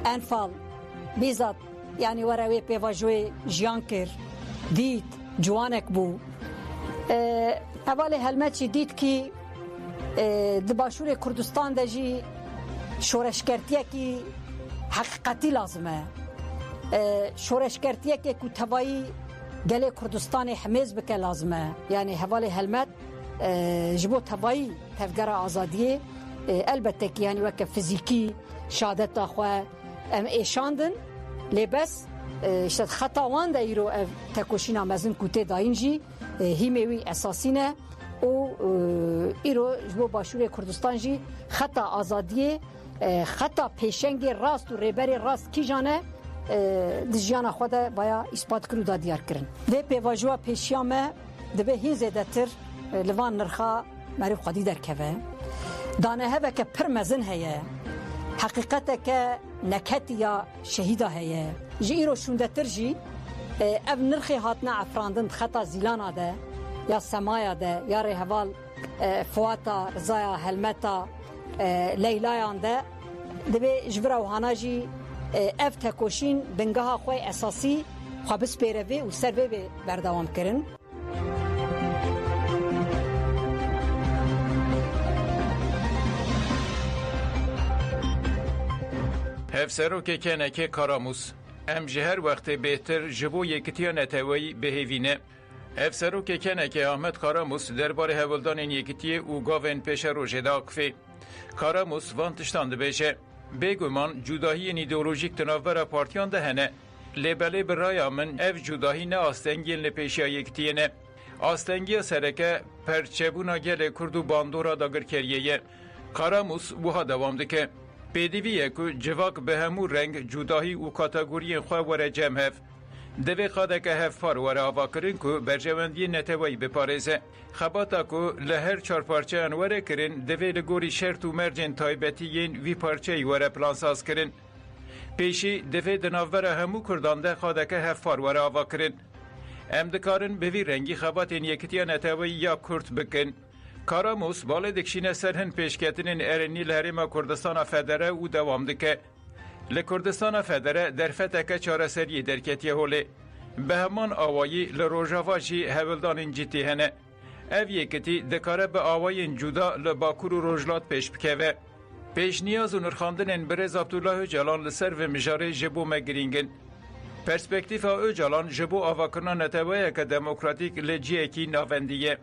انفال بیزاد یعنی وروی پیواجوی جیان کر دید جوانک بو اول هلمت چی دید که دباشور کردستان دجی شورشکرتیه که حقیقتی لازمه شورشکرتیه که کتوایی گله کردستان حمیز بکه لازمه یعنی حوال هلمت جبو توایی تفگر آزادیه البته که یعنی وقت فیزیکی شهادت خواه ام ایشاندن لبس اشتد خطاوان دا ایرو تکوشینا مزن کوته داینجی هیموی اساسینه و ایرو جبو باشور کردستان جی خطا آزادیه خطا پیشنگ راست و ریبری راست کی جانه دجیانا خود بایا اثبات کرو دا دیار کرن ده پیواجوا پیشیامه دبه هین زیده تر لوان نرخا مریو خودی در کبه دانه هبه که پر مزن هیه حقیقت که نکت یا شهیده هیه جی ایرو شونده تر جی او نرخی هاتنا افراندن خطا زیلانا ده یا سمایا ده یا ریحوال فواتا رضایا هلمتا لیلایان ده دبه جبرا وحانا جی اف تکوشین بنگاه خوی اساسی خوابس پیروی و سروی بردوام کرن هفسرو که کنکه کاراموس ام جهر وقت بهتر جبو یکتیا نتوی بهوینه هفسرو که کنکه احمد کاراموس درباره هولدان یکتی او گاون پیش روژه داکفی کاراموس وانتشتانده بشه بگومان جداهی ایدئولوژیک تناور پارتیان دهنه لبله برای من اف جداهی نه آستنگیل نپیشیا یکتیه نه آستنگی سرکه پرچبونا گل کردو باندورا داگر کریه کاراموس بوها دوام دکه پیدیویه که جواک به همو رنگ جداهی و کاتگوری خواه وره جمع هف دوی خواده که هف پار وره آوا کرن که برجواندی نتوایی بپارزه خباتا که لهر چار پارچه انواره کرن دوی لگوری شرط و مرجن تایبتیین وی پارچه وره پلانساز کرن پیشی دوی دناوره همو کردانده خواده که هف پار وره آوا کرن امدکارن به وی رنگی خباتین یکتیا نتوایی یا کرد بکن کاراموس بالا دکشینه سرهن پیشکتنین ارنی لحریم کردستان فدره او دوام دکه لکردستان فدره در فتکه چاره سری درکتیه هوله به همان آوایی لروژاواجی هولدان جیتی هنه او یکتی دکاره به آوای جدا لباکور و روژلات پیش بکوه پیش نیاز و نرخاندنین برز عبدالله جلان لسر و مجاره جبو مگرینگن پرسپکتیف او جبو آواکرنا نتوایه که دموکراتیک لجیه کی ناوندیه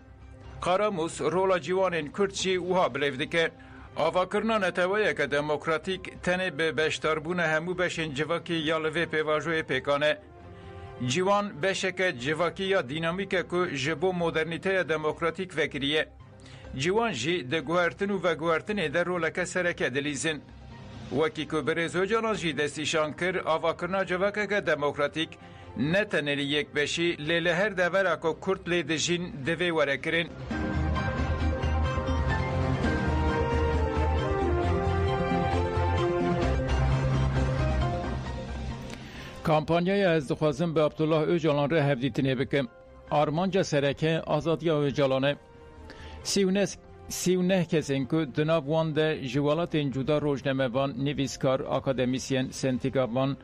کاراموس رولا جوانین کردچی وها بلیفده که آواکرنا نتوایه که دموکراتیک تنه به بشتاربون همو بشن جواکی یا لوه پیواجوی پیکانه جوان بشک جواکی یا دینامیک که جبو مدرنیته دموکراتیک وکریه جوان جی ده گوهرتن و گوهرتن در رولک سرکه دلیزن وکی که برزو جانان جی دستیشان کر آواکرنا جواکه که دموکراتیک نتنلی یک بشی لیله هر دور اکو کرد لیده جین دوی وره کرن کامپانیای از دخوازم به عبدالله اوجالان را هفدیتنه بکم آرمانجا سرکه آزادی اوجالانه سیونه کسین که دناب وانده جوالات جدا روشنمه وان نویسکار اکادمیسین سنتیگاوان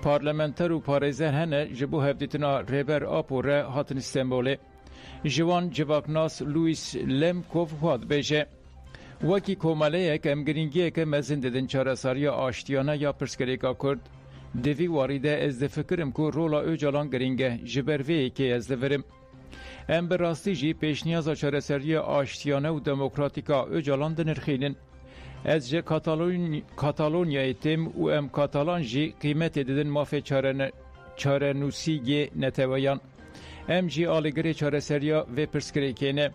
پارلمنتر و پارزه هنه جبو هفدیتنا ریبر آپوره هاتن استنبوله جوان جواکناس لویس لمکوف هاد بیشه وکی کوماله که امگرینگیه که مزن ددن چارساری آشتیانه یا پرسکریکا کرد دوی واریده از ده فکرم که رولا اوجالان گرینگه جبروی که از دورم ام براستی جی پیشنیاز چارساری آشتیانه و دموکراتیکا اوجالان دنرخینن از جه کاتالونیای تیم و ام کاتالان جی قیمت دیدن مافی چاره نوسیگی نتویان ام جی آلگری چاره سریا و پرسکریکینه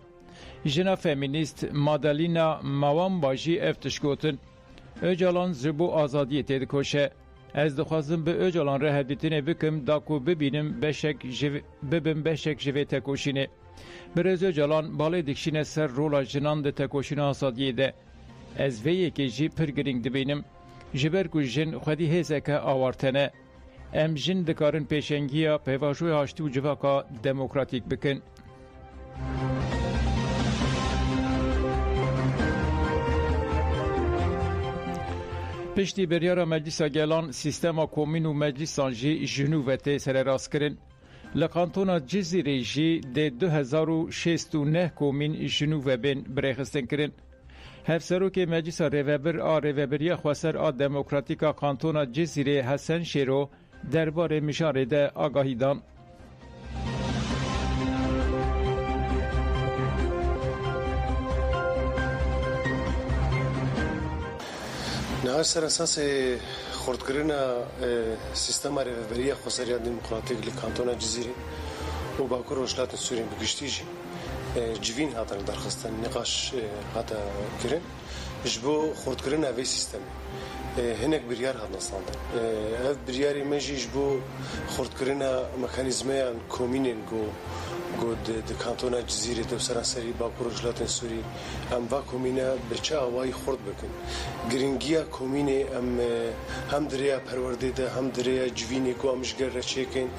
جنا فمینیست مادالینا موام باجی افتشکوتن اوجالان زبو آزادی تید کوشه از دخوازم به اوجالان ره هدیتینه بکم داکو ببینم ببین بشک جوی تکوشینه برز اوجالان بالای دکشینه سر رولا جنان ده تکوشینه آزادیه ده از ویه که جی پرگرینگ دبینم جبر کو جن خودی هزه که آوارتنه ام جن دکارن پیشنگیا پیواجوی هاشتی و جواکا دموکراتیک بکن پشتی بریارا مجلسا گلان سیستما کومین و مجلسان جی جنوبت سر راست کرن. لقانتونا جزیره جی ده 2069 کومین جنوب بین برخستن کرن. هفسروک مجلس ریوبر ریوبریا خواسر دموکراتیکا کانتونا جزیره حسن شیرو درباره مشاره ده آگاهی دان. نهار سر اساس خردکردن سیستم ریوبریا خواسر دموکراتیک لکانتونا جزیره و باکور وجلات سوریه بگشتیجی جوین هاتن درخواستن نقاش هاتا کرن جبو خردکردن اوی سیستم هنک بریار هات نصاندن اف بریاری مجی جبو خردکردن مکانیزمیان کومینن گود کانتونا جزیره دو سراسری باکور وجلات سوری ام با کومینا بچه آوای خرد بکن گرینگیا کومینه هم دریا پرورده ده هم دریا جوینی کو امشگر رچیکن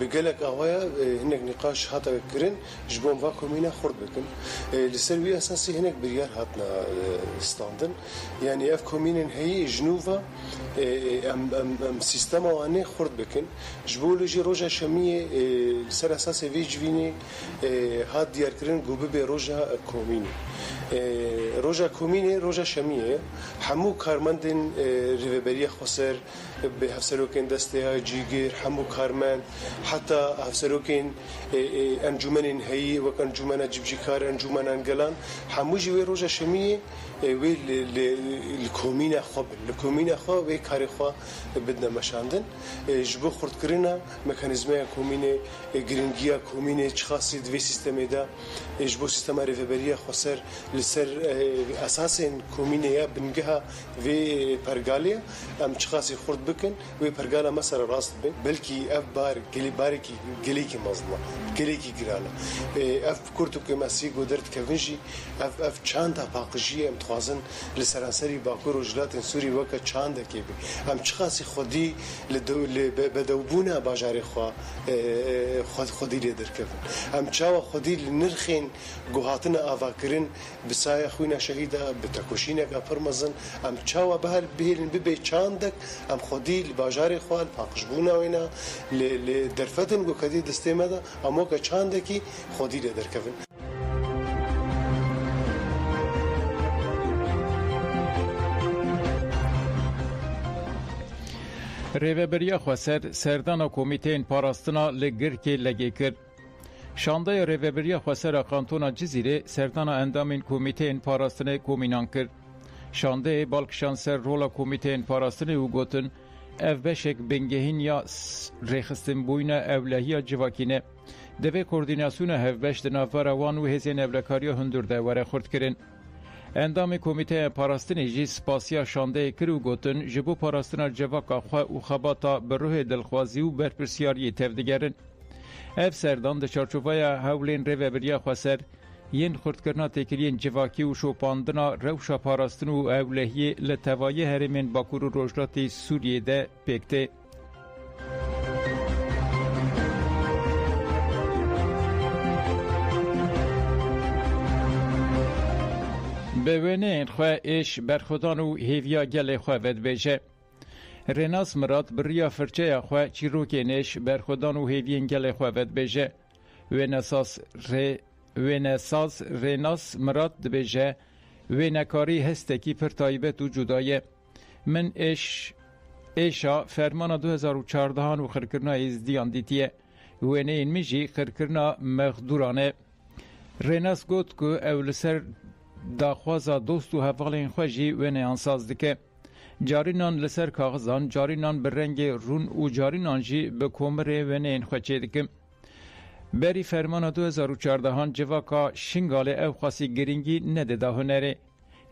بگلک آوایا هنک نقاش هاتا کرن جبو با کومینا خرد بکن لسروی اساسی هنک بریار هاتنا استاندن یعنی اف کومینن هی جنوبا ام سیستم آنه خرد بکن جبو لجی روجا شمیه سر اساس وی جوینی هات دیار کرن گوبه به روجا کومینی روجا کومینی روجا شمیه همو کارمندن ریوبریا خسر به هفسروکن دسته جیگر همو کارمند حتی هفسروکن انجمن هی و انجمن جبجیکار انجمن انگلان همو جوی روجا شمیه وی لکومین خواب لکومین خواب وی کاری خواب بدن مشاندن جبو خرد کردن مکانیزمی کومینه گرینگیا کومینه چخاصی دوی سیستمی دا جبو سیستم ریوبریا خسر لسر اساس کومینه یا بنگها وی پرگالی ام چخاصی خرد بکن وی پرگالا مسر راست بین بلکی اف بار گلی باری کی گلی کی مظلوم گلی کی گراله اف کورتو که مسی گودرت کونجی اف چند تا باقی ام خوازن لسرانسری باکور وجلات سوری وک چند کی بی ام چخاصی خودی بدوبونا باجاری خودی لیدر کفن ام چاو خودی نرخین گوهاتنا آواکرین بسای خوینا شهیدا بتکوشینه کفرمزن ام چاو بهل بهلن ببی چندک ام خودی باجاری خوال پاکشبونا وینا لدرفتن گو کدی دسته مدا امو که چندکی خودی لیدر کفن ریوبریا خواسر سردانا کمیته پاراستنا لگرکی لگی کرد. شانده ریوبریا خواسر کانتونا جزیره سردانا اندامین کمیته پاراستنه کومینان کرد. شانده بالکشانسر رولا کمیته پاراستنه او گوتن اف بشک بنگهین یا ریخستن بوینا اولهیا جواکینه دوی کوردیناسیون هف بش دنافوار وان و هزین ابلکاریا هندور دواره خورد کرن. اندام کمیته پاراستنی جی سپاسیا شانده کرو گوتن جبو پاراستنا جواکا خواه و خباتا بروح دلخوازی و برپرسیاری تفدگرن. اف سردان ده چارچوبای هولین ریوبریا خواسر ین خردکرنا تکرین جواکی و شوپاندنا روشا پاراستن و اولهی لتوای هرمین باکور و روشلاتی سوریه ده پیکته. به وینه این خواه ایش برخودان و هیویا گل خواه ود بیجه. رناس مراد بریا فرچه خواه چیروکینش برخودان و هیوین گل خواه ود بیجه. وینساز رناس مراد بیجه وینکاری هستکی پر تایبت و جدایه. من ایشا فرمان 2014 و خرکرنا ازدیان دیتیه. وینه این میجی خرکرنا مخدورانه. رناس گوت که اولسر داخوازا دوست و هفالین خوشی و نیانساز دکه. جارینان لسر کاغذان، جارینان به رنگ رون و جارینان جی به کمره و نین خوچه دکه. بری فرمان 2014 جواکا شنگال او خاصی گرینگی نده دا هنره.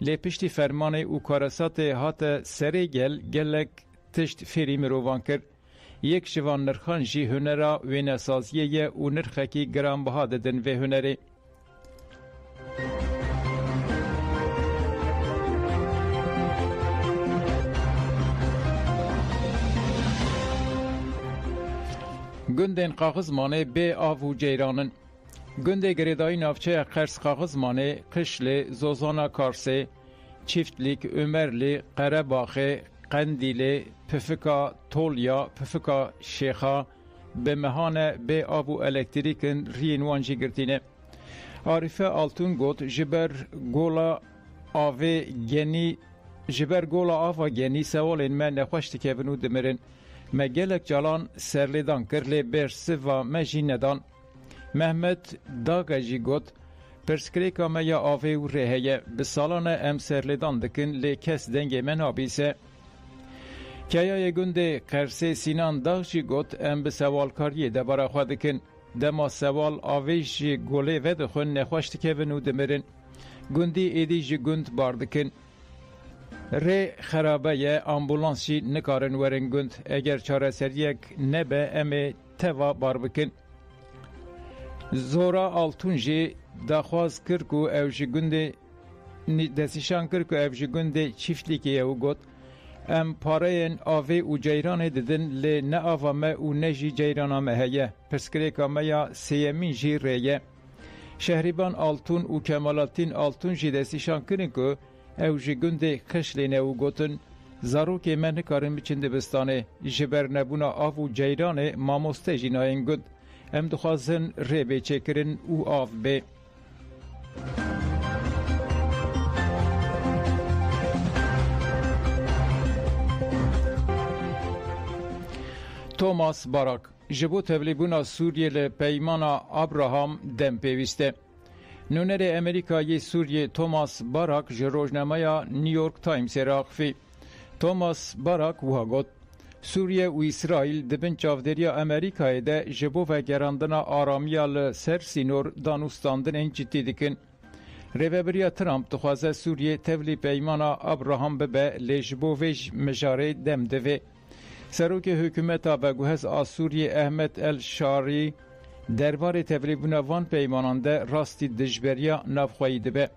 لی پشتی فرمان او کارسات هات سره گلک تشت فری مروان کرد. یک شوان نرخان جی هنرا و نسازیه و نرخکی گرام بها ددن و هنره. گندن قاغزمانه به آو و جیرانن. گنده گریدای نافچه قرص قاغزمانه قشل زوزانا کارسه Çiftlik, Ömerli, Qerebaxê, Qendîlê, Pifika Tolya, Pifika Şêxa bi mehane bê av û elektrîkin riyên wan jî girtîne. Arife Altun got ji ber gola avê genî ji ber gola ava genî sewalên me nexweş dikevin û dimirin. Me gelek calan serlêdan kir lê bersiva me jî nedan. Mehmet Daga jî got pirsgirêka me ya avê û rê heye. Bi salan e em serlêdan dikin lê kes dengê me nabîse. Keyayê gundê Qersê Sînan Dag jî got em bi sewalkariyê debara xwe dikin. Dema sewal avê jî golê vedixwin nexweş dikevin û dimirin. Gundî êdî ji gund bar dikin. Rê xerabe ye, ambulans jî nikarin werin gund. Eger çareseriyek nebe em ê teva bar bikin. Zora Altun jî daxwaz kir ku ew ji gundê destîşan kir ku ev ji gundê çîftlikê ye û got em pareyên avê û ceyranê didin lê ne ava me û ne jî ceyrana me heye. Pirsgirêka me ya sêyemîn jî rê ye. Şehriban Altun û Kemalettin Altun jî destîşan kirin ku ew ji gundê Xişlê û gotin zarokê me nikarin biçin dibistanê. Ji ber nebûna av û ceyranê mamoste jî nayên gund. Em dixwazin rê bê çêkirin û av bê. Thomas Barak ji bo tevlîbûna Sûriyê li peymana Abraham dem pêwîst e. Nûnerê Amerîkayê Sûriyê Thomas Barak ji rojnameya New York Timesê re axivî. Thomas Barak wiha got Sûriye û İsraîl dibin çavdêriya Amerîkayê de ji bo vegerandina aramiya li ser sînor danûstandinên cidî dikin. Rêveberiya Trump dixwaze Sûriyê tevlî peymana Abraham bibe lê ji bo vê mijarê dem divê. Serokê hikûmeta veguhez a Sûriyê Ehmed El Şarî derbarê tevlîbûna van peymanan de rastî dijberiya navxweyî dibe.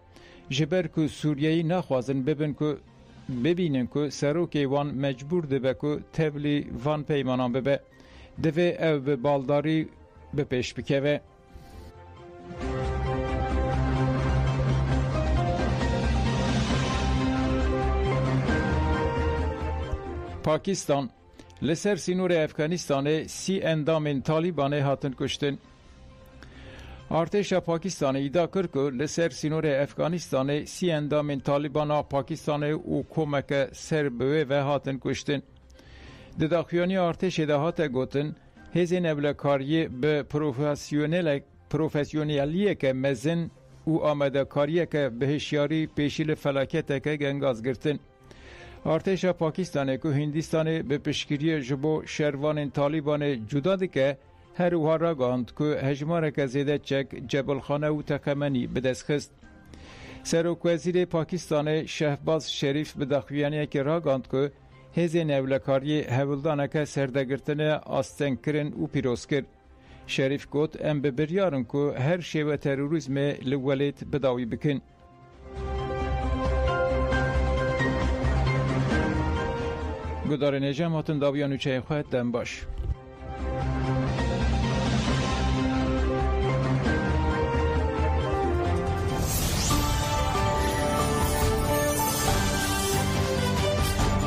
Ji ber ku Sûriyeyî naxwazin bibînin ku serokê wan mecbûr dibe ku tevlî van peymanan bibe. Divê ew bi baldarî bi pêş bikeve. Pakistan li ser sînorê Efganistanê 30 endamên Talîbanê hatin kuştin. Artêşa Pakistanê îdia kir ku li ser sînorê Efganistanê 30 endamên Talîbana Pakistanê û komeke serbûyê ve hatin kuştin. Di daxuyaniya artêşê de hate gotin hêzên evlekariyê bi profesyoneliyeke mezin û amadekariyeke bi hişyarî pêşî li felaketeke gengaz girtin. Artêşa Pakistanê ku Hindistanê bi piştgiriyê ji bo şervanên Talîbanê cuda dike her wiha ragihand ku hejmareke zêde çek Cebilxane û Texemenî bi dest xist. Serokwezîrê Pakistanê Şehbaz Şerîf bi daxuyaniyekê ragihand ku hêzên evlekariyê hevildaneke serdegirtinê astengkirin û pîroz kir. Şerîf got em bi biryarin ku her şêwe terorîzmê li welêt bidawî bikin. Gudarên êjem hatin dawiya nûçeyên xwe dem baş.